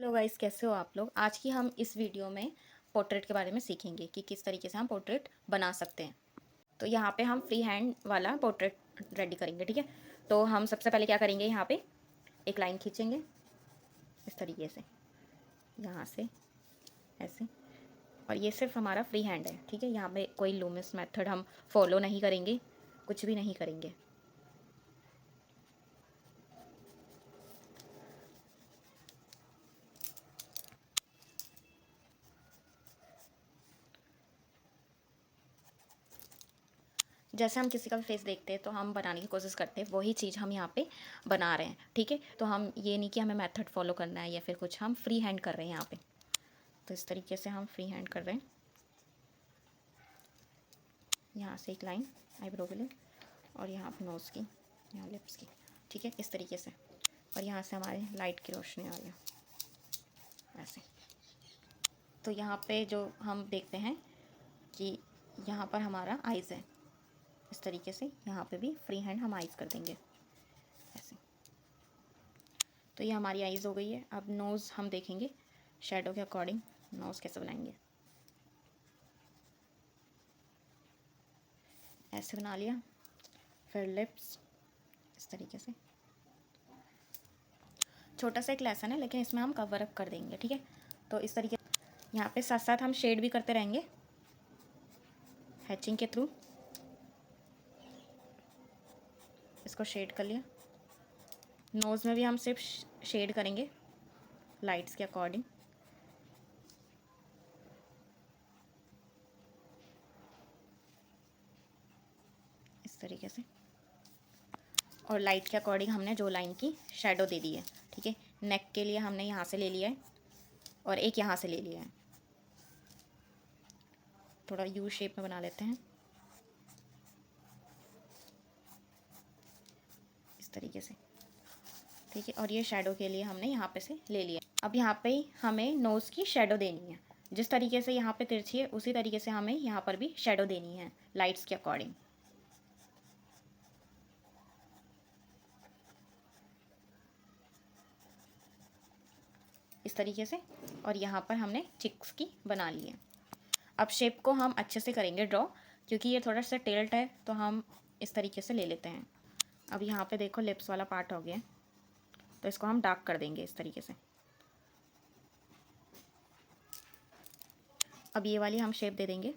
Hello guys, कैसे हो आप लोग। आज की हम इस वीडियो में पोर्ट्रेट के बारे में सीखेंगे कि किस तरीके से हम पोर्ट्रेट बना सकते हैं। तो यहाँ पे हम फ्री हैंड वाला पोर्ट्रेट रेडी करेंगे, ठीक है। तो हम सबसे पहले क्या करेंगे, यहाँ पे एक लाइन खींचेंगे इस तरीके से, यहाँ से ऐसे। और ये सिर्फ हमारा फ्री हैंड है, ठीक है। यहाँ पे कोई लूमिस मेथड हम फॉलो नहीं करेंगे, कुछ भी नहीं करेंगे। जैसे हम किसी का भी फेस देखते हैं तो हम बनाने की कोशिश करते हैं, वही चीज़ हम यहाँ पे बना रहे हैं, ठीक है। तो हम ये नहीं कि हमें मेथड फॉलो करना है या फिर कुछ, हम फ्री हैंड कर रहे हैं यहाँ पे। तो इस तरीके से हम फ्री हैंड कर रहे हैं। यहाँ से एक लाइन आईब्रो के लिए, और यहाँ पे नोज़ की, यहाँ लिप्स की, ठीक है, इस तरीके से। और यहाँ से हमारे लाइट की रोशनी आ रही है ऐसे। तो यहाँ पे जो हम देखते हैं कि यहाँ पर हमारा आइज़ है, इस तरीके से यहाँ पे भी फ्री हैंड हम आइज़ कर देंगे ऐसे। तो ये हमारी आइज़ हो गई है। अब नोज़ हम देखेंगे शेडो के अकॉर्डिंग नोज़ कैसे बनाएंगे। ऐसे बना लिया। फिर लिप्स इस तरीके से। छोटा सा एक लेसन है, लेकिन इसमें हम कवर अप कर देंगे, ठीक है। तो इस तरीके यहाँ पे साथ साथ हम शेड भी करते रहेंगे हैचिंग के थ्रू। इसको शेड कर लिया। नोज़ में भी हम सिर्फ शेड करेंगे लाइट्स के अकॉर्डिंग। इस तरीके से। और लाइट के अकॉर्डिंग हमने जो लाइन की शेडो दे दी है, ठीक है। नेक के लिए हमने यहाँ से ले लिया है और एक यहाँ से ले लिया है। थोड़ा यू शेप में बना लेते हैं इस तरीके से, ठीक है। और ये शेडो के लिए हमने यहाँ पे से ले लिया। अब यहाँ पे हमें नोज़ की शेडो देनी है। जिस तरीके से यहाँ पे तिरछी है, उसी तरीके से हमें यहाँ पर भी शेडो देनी है लाइट्स के अकॉर्डिंग। इस तरीके से। और यहाँ पर हमने चिक्स की बना ली है। अब शेप को हम अच्छे से करेंगे ड्रॉ, क्योंकि ये थोड़ा सा टिल्ट है, तो हम इस तरीके से ले लेते हैं। अब यहाँ पे देखो लिप्स वाला पार्ट हो गया, तो इसको हम डार्क कर देंगे इस तरीके से। अब ये वाली हम शेप दे देंगे,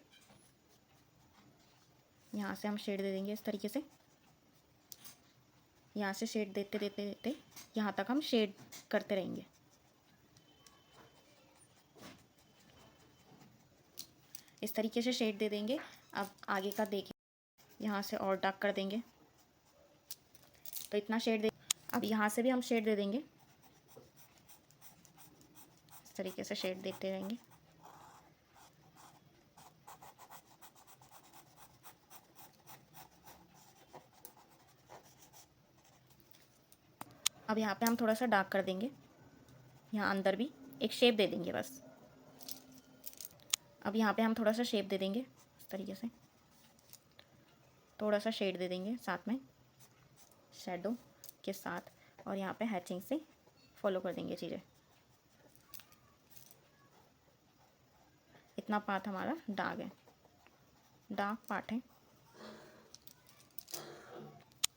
यहाँ से हम शेड दे देंगे इस तरीके से। यहाँ से शेड देते देते देते यहाँ तक हम शेड करते रहेंगे। इस तरीके से शेड दे देंगे। अब आगे का देखें, यहाँ से और डार्क कर देंगे, तो इतना शेड दे। अब यहाँ से भी हम शेड दे देंगे, इस तरीके से शेड देते रहेंगे। अब यहाँ पे हम थोड़ा सा डार्क कर देंगे, यहाँ अंदर भी एक शेप दे देंगे बस। अब यहाँ पे हम थोड़ा सा शेप दे देंगे इस तरीके से, थोड़ा सा शेड दे देंगे साथ में शेडो के साथ। और यहाँ पे हैचिंग से फॉलो कर देंगे चीज़ें। इतना पार्ट हमारा डार्क है, डार्क पार्ट है।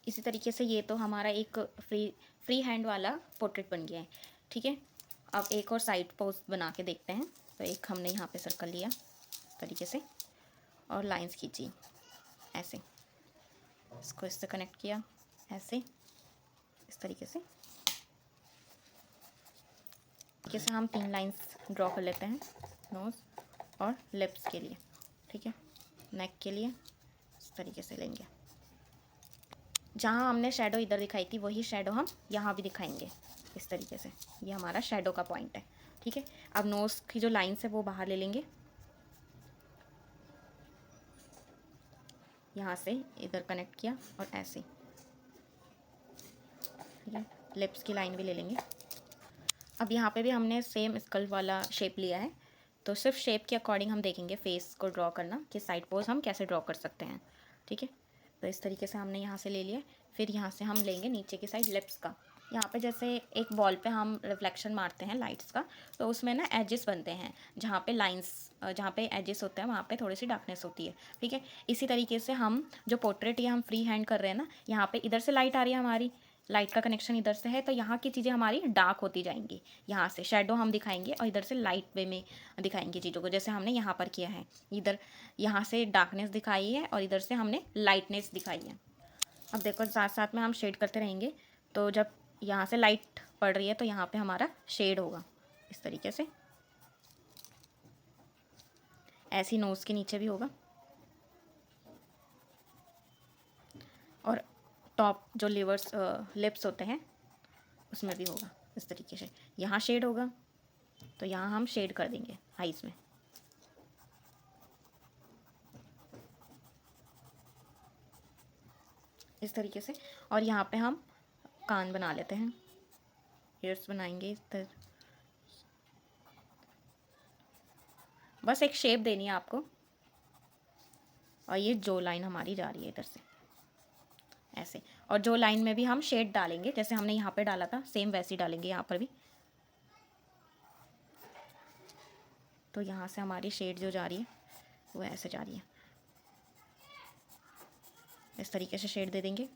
इसी तरीके से ये तो हमारा एक फ्री हैंड वाला पोर्ट्रेट बन गया है, ठीक है। अब एक और साइड पोज बना के देखते हैं। तो एक हमने यहाँ पे सर्कल लिया इस तरीके से, और लाइंस खींची ऐसे, इसको इससे कनेक्ट किया ऐसे, इस तरीके से। कैसे हम 3 लाइंस ड्रॉ कर लेते हैं नोज़ और लिप्स के लिए, ठीक है। नेक के लिए इस तरीके से लेंगे। जहाँ हमने शेडो इधर दिखाई थी, वही शेडो हम यहाँ भी दिखाएंगे इस तरीके से। ये हमारा शेडो का पॉइंट है, ठीक है। अब नोज़ की जो लाइंस है वो बाहर ले लेंगे, यहाँ से इधर कनेक्ट किया और ऐसे, ठीक है। लिप्स की लाइन भी ले लेंगे। अब यहाँ पे भी हमने सेम स्कल वाला शेप लिया है, तो सिर्फ शेप के अकॉर्डिंग हम देखेंगे फेस को ड्रॉ करना कि साइड पोज हम कैसे ड्रॉ कर सकते हैं, ठीक है। तो इस तरीके से हमने यहाँ से ले लिया। फिर यहाँ से हम लेंगे नीचे की साइड लिप्स का, यहाँ पे जैसे एक बॉल पे हम रिफ्लेक्शन मारते हैं लाइट्स का, तो उसमें ना एजेस बनते हैं, जहाँ पे लाइंस, जहाँ पे एजेस होते हैं वहाँ पे थोड़ी सी डार्कनेस होती है, ठीक है। इसी तरीके से हम जो पोर्ट्रेट ये हम फ्री हैंड कर रहे हैं ना, यहाँ पे इधर से लाइट आ रही है, हमारी लाइट का कनेक्शन इधर से है, तो यहाँ की चीज़ें हमारी डार्क होती जाएंगी, यहाँ से शेडो हम दिखाएंगे और इधर से लाइट वे में दिखाएंगे चीज़ों को, जैसे हमने यहाँ पर किया है, इधर यहाँ से डार्कनेस दिखाई है और इधर से हमने लाइटनेस दिखाई है। अब देखो साथ साथ में हम शेड करते रहेंगे, तो जब यहाँ से लाइट पड़ रही है तो यहाँ पे हमारा शेड होगा इस तरीके से, ऐसी नोज़ के नीचे भी होगा, और टॉप जो लिप्स होते हैं उसमें भी होगा इस तरीके से। यहाँ शेड होगा तो यहाँ हम शेड कर देंगे आईज में, इस तरीके से। और यहाँ पे हम कान बना लेते हैं, ईयर्स बनाएंगे इस तरह, बस एक शेप देनी है आपको। और ये जो लाइन हमारी जा रही है इधर से ऐसे, और जो लाइन में भी हम शेड डालेंगे, जैसे हमने यहाँ पे डाला था सेम वैसे ही डालेंगे यहाँ पर भी। तो यहाँ से हमारी शेड जो जा रही है वो ऐसे जा रही है, इस तरीके से शेड दे देंगे,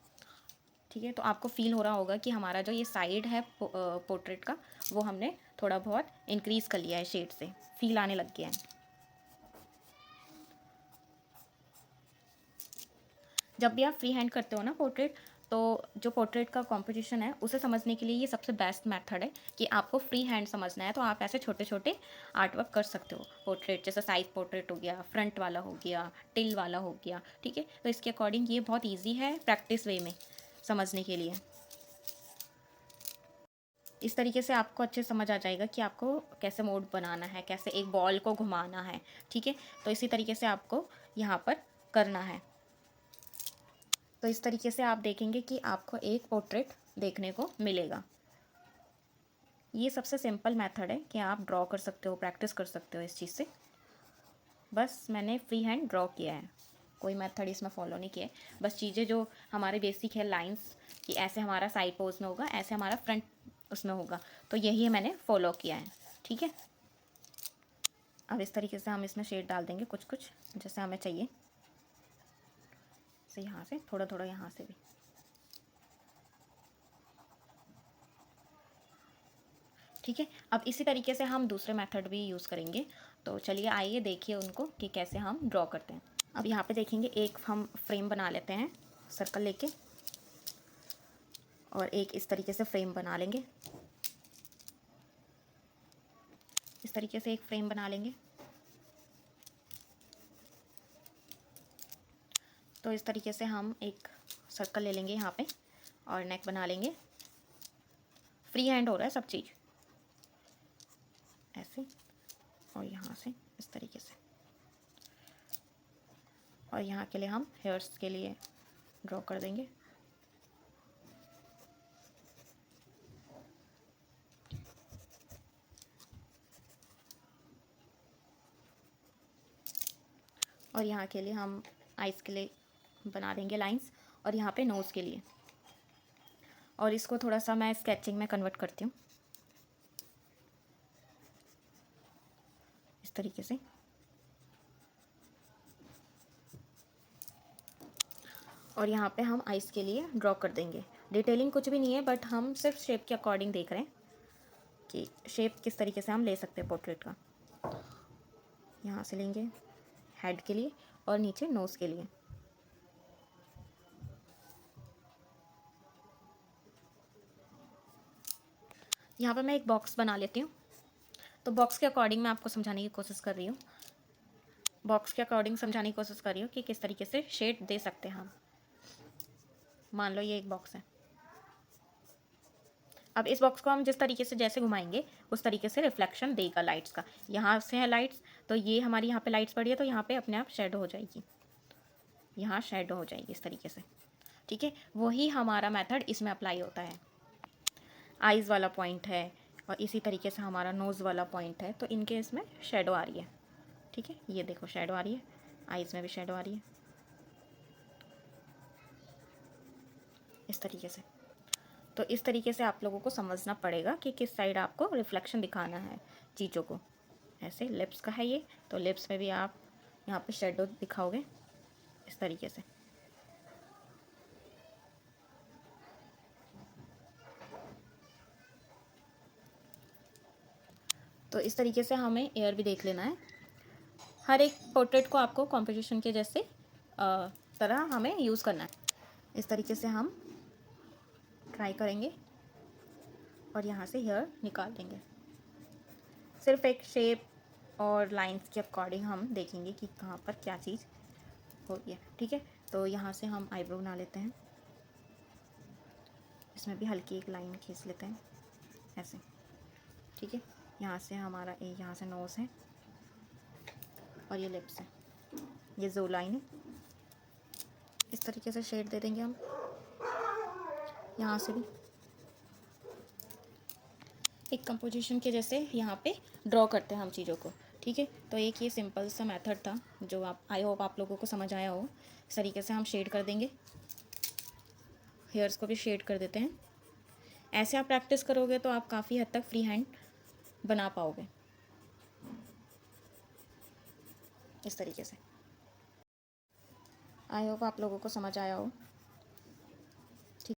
ठीक है। तो आपको फील हो रहा होगा कि हमारा जो ये साइड है पोर्ट्रेट का, वो हमने थोड़ा बहुत इंक्रीज़ कर लिया है, शेड से फील आने लग गया है। जब भी आप फ्री हैंड करते हो ना पोर्ट्रेट, तो जो पोर्ट्रेट का कॉम्पोजिशन है उसे समझने के लिए ये सबसे बेस्ट मेथड है कि आपको फ्री हैंड समझना है, तो आप ऐसे छोटे छोटे आर्ट वर्क कर सकते हो पोर्ट्रेट, जैसे साइड पोर्ट्रेट हो गया, फ्रंट वाला हो गया, टिल वाला हो गया, ठीक है। तो इसके अकॉर्डिंग ये बहुत ईजी है प्रैक्टिस वे में समझने के लिए। इस तरीके से आपको अच्छे समझ आ जाएगा कि आपको कैसे मोड बनाना है, कैसे एक बॉल को घुमाना है, ठीक है। तो इसी तरीके से आपको यहाँ पर करना है। तो इस तरीके से आप देखेंगे कि आपको एक पोर्ट्रेट देखने को मिलेगा। ये सबसे सिंपल मेथड है कि आप ड्रॉ कर सकते हो, प्रैक्टिस कर सकते हो इस चीज़ से। बस मैंने फ्री हैंड ड्रॉ किया है, कोई मेथड इसमें फॉलो नहीं किया है। बस चीज़ें जो हमारे बेसिक है, लाइंस कि ऐसे हमारा साइड पोज में होगा, ऐसे हमारा फ्रंट उसमें होगा, तो यही मैंने फॉलो किया है, ठीक है। अब इस तरीके से हम इसमें शेड डाल देंगे कुछ कुछ जैसे हमें चाहिए, से यहाँ से थोड़ा थोड़ा, यहाँ से भी, ठीक है। अब इसी तरीके से हम दूसरे मेथड भी यूज़ करेंगे, तो चलिए आइए देखिए उनको कि कैसे हम ड्रॉ करते हैं। अब यहाँ पे देखेंगे एक हम फ्रेम बना लेते हैं सर्कल लेके, और एक इस तरीके से फ्रेम बना लेंगे, इस तरीके से एक फ्रेम बना लेंगे। तो इस तरीके से हम एक सर्कल ले लेंगे यहाँ पे और नेक बना लेंगे। फ्री हैंड हो रहा है सब चीज़, ऐसे, और यहाँ से इस तरीके से, और यहाँ के लिए हम हेयर्स के लिए ड्रॉ कर देंगे। और यहाँ के लिए हम आइज़ के लिए बना देंगे लाइंस, और यहाँ पे नोज़ के लिए। और इसको थोड़ा सा मैं स्केचिंग में कन्वर्ट करती हूँ इस तरीके से। और यहाँ पे हम आइज़ के लिए ड्रॉ कर देंगे। डिटेलिंग कुछ भी नहीं है, बट हम सिर्फ शेप के अकॉर्डिंग देख रहे हैं कि शेप किस तरीके से हम ले सकते हैं पोर्ट्रेट का। यहाँ से लेंगे हेड के लिए और नीचे नोज़ के लिए। यहाँ पर मैं एक बॉक्स बना लेती हूँ, तो बॉक्स के अकॉर्डिंग मैं आपको समझाने की कोशिश कर रही हूँ, बॉक्स के अकॉर्डिंग समझाने की कोशिश कर रही हूँ कि किस तरीके से शेड दे सकते हैं हम। मान लो ये एक बॉक्स है, अब इस बॉक्स को हम जिस तरीके से जैसे घुमाएंगे उस तरीके से रिफ्लेक्शन देगा लाइट्स का। यहाँ से है लाइट्स, तो ये हमारी यहाँ पे लाइट्स पड़ी है, तो यहाँ पे अपने आप शेडो हो जाएगी, यहाँ शेडो हो जाएगी इस तरीके से, ठीक है। वही हमारा मेथड इसमें अप्लाई होता है। आइज़ वाला पॉइंट है और इसी तरीके से हमारा नोज़ वाला पॉइंट है, तो इनके इसमें शेडो आ रही है, ठीक है। ये देखो शेडो आ रही है, आइज़ में भी शेडो आ रही है इस तरीके से। तो इस तरीके से आप लोगों को समझना पड़ेगा कि किस साइड आपको रिफ्लेक्शन दिखाना है चीज़ों को। ऐसे लिप्स का है ये, तो लिप्स में भी आप यहाँ पे शेडो दिखाओगे इस तरीके से। तो इस तरीके से हमें एयर भी देख लेना है। हर एक पोर्ट्रेट को आपको कॉम्पोजिशन के जैसे तरह हमें यूज़ करना है। इस तरीके से हम ट्राई करेंगे और यहाँ से हेयर निकाल देंगे। सिर्फ एक शेप और लाइंस के अकॉर्डिंग हम देखेंगे कि कहाँ पर क्या चीज़ हो रही है। ठीक है, तो यहाँ से हम आईब्रो बना लेते हैं। इसमें भी हल्की एक लाइन खींच लेते हैं ऐसे। ठीक है, यहाँ से हमारा यहाँ से नोज़ है और ये लिप्स है, ये जो लाइन है इस तरीके से शेड दे देंगे हम। यहाँ से भी एक कंपोजिशन के जैसे यहाँ पे ड्रॉ करते हैं हम चीज़ों को। ठीक है, तो एक ये सिंपल सा मेथड था जो आई होप आप लोगों को समझ आया हो। इस तरीके से हम शेड कर देंगे, हेयर्स को भी शेड कर देते हैं। ऐसे आप प्रैक्टिस करोगे तो आप काफ़ी हद तक फ्री हैंड बना पाओगे इस तरीके से। आई होप आप लोगों को समझ आया हो।